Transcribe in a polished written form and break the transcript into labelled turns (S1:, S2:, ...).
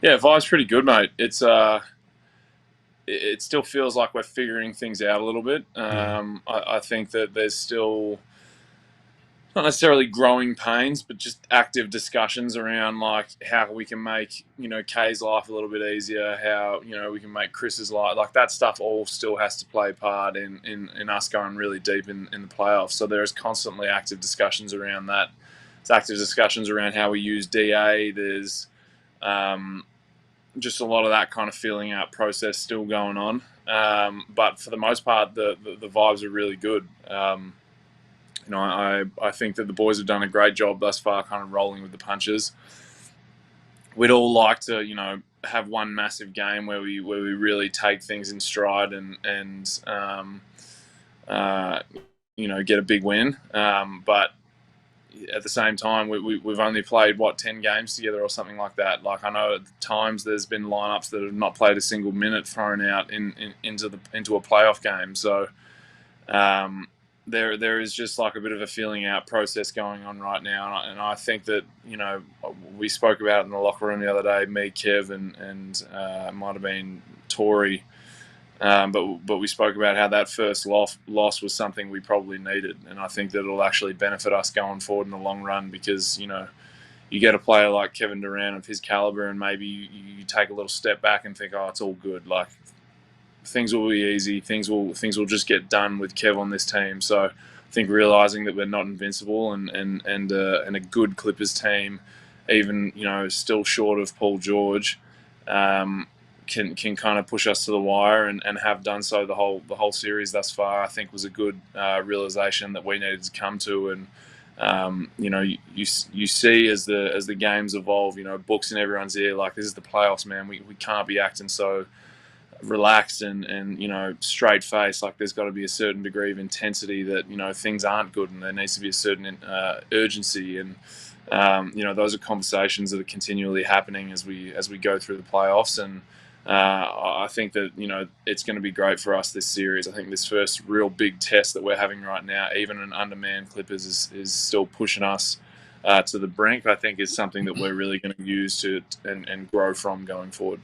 S1: Yeah, vibe's pretty good, mate. It still feels like we're figuring things out a little bit.
S2: Yeah.
S1: I think that there's still not necessarily growing pains, but just active discussions around like how we can make Kay's life a little bit easier, how we can make Chris's life like that stuff all still has to play part in us going really deep in the playoffs. So there's constantly active discussions around that. There's active discussions around how we use DA. There's um, just a lot of that kind of feeling out process still going on. But for the most part, the vibes are really good. I think that the boys have done a great job thus far, kind of rolling with the punches. We'd all like to, have one massive game where we really take things in stride and get a big win. But at the same time, we've only played 10 games together or something like that. Like I know at times there's been lineups that have not played a single minute thrown out into a playoff game. So um, there is just like a bit of a feeling out process going on right now, and I think that we spoke about it in the locker room the other day. Me, Kev, and might have been Tory. But we spoke about how that first loss was something we probably needed, and I think that it'll actually benefit us going forward in the long run because you get a player like Kevin Durant of his caliber, and maybe you take a little step back and think, oh, it's all good. Like things will be easy. Things will just get done with Kev on this team. So I think realizing that we're not invincible and a good Clippers team, even still short of Paul George. Can kind of push us to the wire and have done so the whole series thus far. I think was a good realization that we needed to come to, and you see as the games evolve, books in everyone's ear like this is the playoffs, man. We can't be acting so relaxed and straight face. Like there's got to be a certain degree of intensity that things aren't good, and there needs to be a certain urgency and. Those are conversations that are continually happening as we go through the playoffs, and I think that it's going to be great for us this series. I think this first real big test that we're having right now, even an undermanned Clippers, is still pushing us to the brink. I think is something that we're really going to use to and grow from going forward.